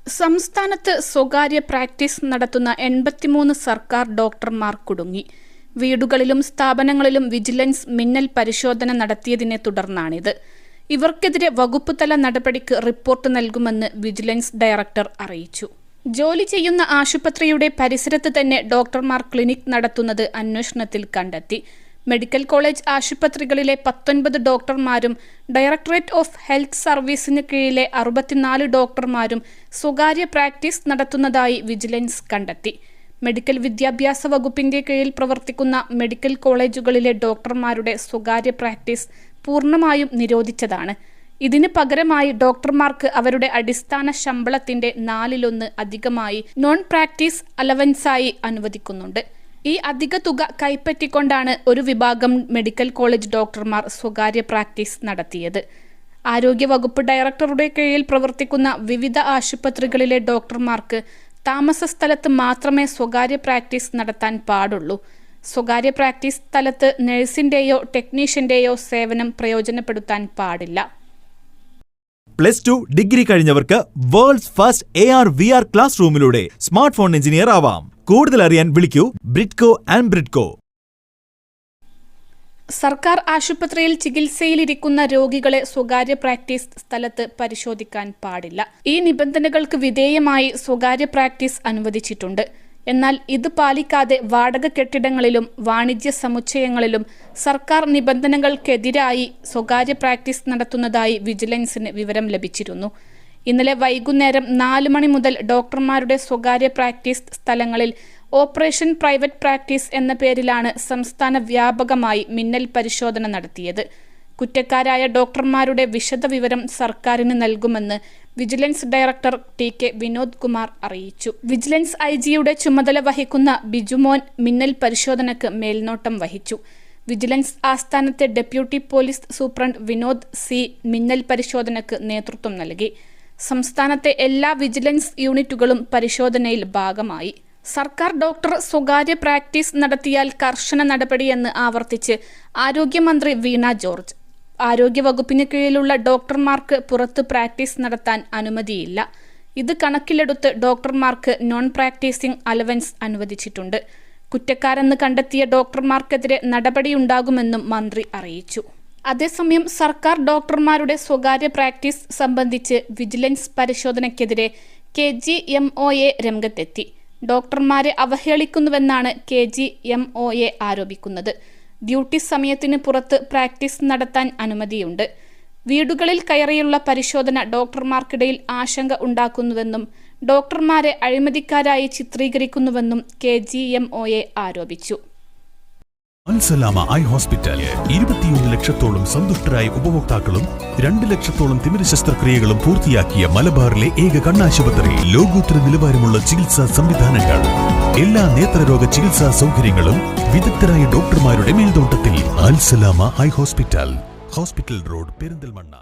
സംസ്ഥാനത്ത് സ്വകാര്യ പ്രാക്ടീസ് നടത്തുന്ന 83 സർക്കാർ ഡോക്ടർമാർ കുടുങ്ങി. വീടുകളിലും സ്ഥാപനങ്ങളിലും വിജിലൻസ് മിന്നൽ പരിശോധന നടത്തിയതിനെ തുടർന്നാണിത്. ഇവർക്കെതിരെ വകുപ്പുതല നടപടിക്ക് റിപ്പോർട്ട് നൽകുമെന്ന് വിജിലൻസ് ഡയറക്ടർ അറിയിച്ചു. ജോലി ചെയ്യുന്ന ആശുപത്രിയുടെ പരിസരത്ത് തന്നെ ഡോക്ടർമാർ ക്ലിനിക് നടത്തുന്നത് അന്വേഷണത്തിൽ കണ്ടെത്തി. മെഡിക്കൽ കോളേജ് ആശുപത്രികളിലെ 19 ഡോക്ടർമാരും ഡയറക്ടറേറ്റ് ഓഫ് ഹെൽത്ത് സർവീസിന് കീഴിലെ 64 ഡോക്ടർമാരും സ്വകാര്യ പ്രാക്ടീസ് നടത്തുന്നതായി വിജിലൻസ് കണ്ടെത്തി. മെഡിക്കൽ വിദ്യാഭ്യാസ വകുപ്പിന്റെ കീഴിൽ പ്രവർത്തിക്കുന്ന മെഡിക്കൽ കോളേജുകളിലെ ഡോക്ടർമാരുടെ സ്വകാര്യ പ്രാക്ടീസ് പൂർണ്ണമായും നിരോധിച്ചതാണ്. ഇതിന് പകരമായി ഡോക്ടർമാർക്ക് അവരുടെ അടിസ്ഥാന ശമ്പളത്തിന്റെ 4/1 അധികമായി നോൺ പ്രാക്ടീസ് അലവൻസായി അനുവദിക്കുന്നുണ്ട്. ഈ അധിക തുക കൈപ്പറ്റിക്കൊണ്ടാണ് ഒരു വിഭാഗം മെഡിക്കൽ കോളേജ് ഡോക്ടർമാർ സ്വകാര്യ പ്രാക്ടീസ് നടത്തിയത്. ആരോഗ്യവകുപ്പ് ഡയറക്ടറുടെ കീഴിൽ പ്രവർത്തിക്കുന്ന വിവിധ ആശുപത്രികളിലെ ഡോക്ടർമാർക്ക് താമസ സ്ഥലത്ത് മാത്രമേ സ്വകാര്യ പ്രാക്ടീസ് നടത്താൻ പാടുള്ളൂ. സ്വകാര്യ പ്രാക്ടീസ് സ്ഥലത്ത് നഴ്സിന്റെയോ ടെക്നീഷ്യന്റെയോ സേവനം പ്രയോജനപ്പെടുത്താൻ പാടില്ല. +2 ഡിഗ്രി കഴിഞ്ഞവർക്ക് വേൾഡ്സ് ഫസ്റ്റ് AR/VR ക്ലാസ് റൂമിലൂടെ സ്മാർട്ട് ഫോൺ എഞ്ചിനീയർ ആവാം. കൂടുതൽ അറിയാൻ വിളിക്കൂ ബ്രിഡ്കോ ആൻഡ് ബ്രിഡ്കോ. സർക്കാർ ആശുപത്രിയിൽ ചികിത്സയിലിരിക്കുന്ന രോഗികളെ സ്വകാര്യ പ്രാക്ടീസ് സ്ഥലത്ത് പരിശോധിക്കാൻ പാടില്ല. ഈ നിബന്ധനകൾക്ക് വിധേയമായി സ്വകാര്യ പ്രാക്ടീസ് അനുവദിച്ചിട്ടുണ്ട്. എന്നാൽ ഇത് പാലിക്കാതെ വാടക കെട്ടിടങ്ങളിലും വാണിജ്യ സമുച്ചയങ്ങളിലും സർക്കാർ നിബന്ധനകൾക്കെതിരായി സ്വകാര്യ പ്രാക്ടീസ് നടത്തുന്നതായി വിജിലൻസിന് വിവരം ലഭിച്ചിരുന്നു. ഇന്നലെ വൈകുന്നേരം 4 മണി മുതൽ ഡോക്ടർമാരുടെ സ്വകാര്യ പ്രാക്ടീസ് സ്ഥലങ്ങളിൽ ഓപ്പറേഷൻ പ്രൈവറ്റ് പ്രാക്ടീസ് എന്ന പേരിലാണ് സംസ്ഥാന വ്യാപകമായി മിന്നൽ പരിശോധന നടത്തിയത്. കുറ്റക്കാരായ ഡോക്ടർമാരുടെ വിശദവിവരം സർക്കാരിന് നൽകുമെന്ന് vigilance director TK Vinod Kumar അറിയിച്ചു. വിജിലൻസ് IG-യുടെ ചുമതല വഹിക്കുന്ന ബിജുമോൻ മിന്നൽ പരിശോധനയ്ക്ക് മേൽനോട്ടം വഹിച്ചു. വിജിലൻസ് ആസ്ഥാനത്തെ deputy police superintendent Vinod C മിന്നൽ പരിശോധനയ്ക്ക് നേതൃത്വം നൽകി. സംസ്ഥാനത്തെ എല്ലാ വിജിലൻസ് യൂണിറ്റുകളും പരിശോധനയിൽ ഭാഗമായി. സർക്കാർ ഡോക്ടർ സ്വകാര്യ പ്രാക്ടീസ് നടത്തിയാൽ കർശന നടപടിയെന്ന് ആവർത്തിച്ച് ആരോഗ്യമന്ത്രി വീണ ജോർജ്. ആരോഗ്യവകുപ്പിന് കീഴിലുള്ള ഡോക്ടർമാർക്ക് പുറത്ത് പ്രാക്ടീസ് നടത്താൻ അനുമതിയില്ല. ഇത് കണക്കിലെടുത്ത് ഡോക്ടർമാർക്ക് നോൺ പ്രാക്ടീസിംഗ് അലവൻസ് അനുവദിച്ചിട്ടുണ്ട്. കുറ്റക്കാരെന്ന് കണ്ടെത്തിയ ഡോക്ടർമാർക്കെതിരെ നടപടിയുണ്ടാകുമെന്നും മന്ത്രി അറിയിച്ചു. അതേസമയം സർക്കാർ ഡോക്ടർമാരുടെ സ്വകാര്യ പ്രാക്ടീസ് സംബന്ധിച്ച് വിജിലൻസ് പരിശോധനയ്ക്കെതിരെ KGMOA രംഗത്തെത്തി. ഡോക്ടർമാരെ അവഹേളിക്കുന്നുവെന്നാണ് KGMOA ആരോപിക്കുന്നത്. ഡ്യൂട്ടി സമയത്തിന് പുറത്ത് പ്രാക്ടീസ് നടത്താൻ അനുമതിയുണ്ട്. വീടുകളിൽ കയറിയുള്ള പരിശോധന ഡോക്ടർമാർക്കിടയിൽ ആശങ്ക ഉണ്ടാക്കുന്നുവെന്നും ഡോക്ടർമാരെ അഴിമതിക്കാരായി ചിത്രീകരിക്കുന്നുവെന്നും KGMOA ആരോപിച്ചു. അൽസലാമ ഐ ഹോസ്പിറ്റൽ 21 ലക്ഷത്തോളം സന്തുഷ്ടരായ ഉപഭോക്താക്കളും 2 ലക്ഷത്തോളം തിമിര ശസ്ത്രക്രിയകളും പൂർത്തിയാക്കിയ മലബാറിലെ ഏക കണ്ണാശുപത്രി. ലോകോത്തര നിലവാരമുള്ള ചികിത്സാ സംവിധാനങ്ങൾ, എല്ലാ നേത്രരോഗ ചികിത്സാ സൗകര്യങ്ങളും വിദഗ്ധരായ ഡോക്ടർമാരുടെ മേൽനോട്ടത്തിൽ. Al Salama eye hospital, hospital road, Perinthalmanna.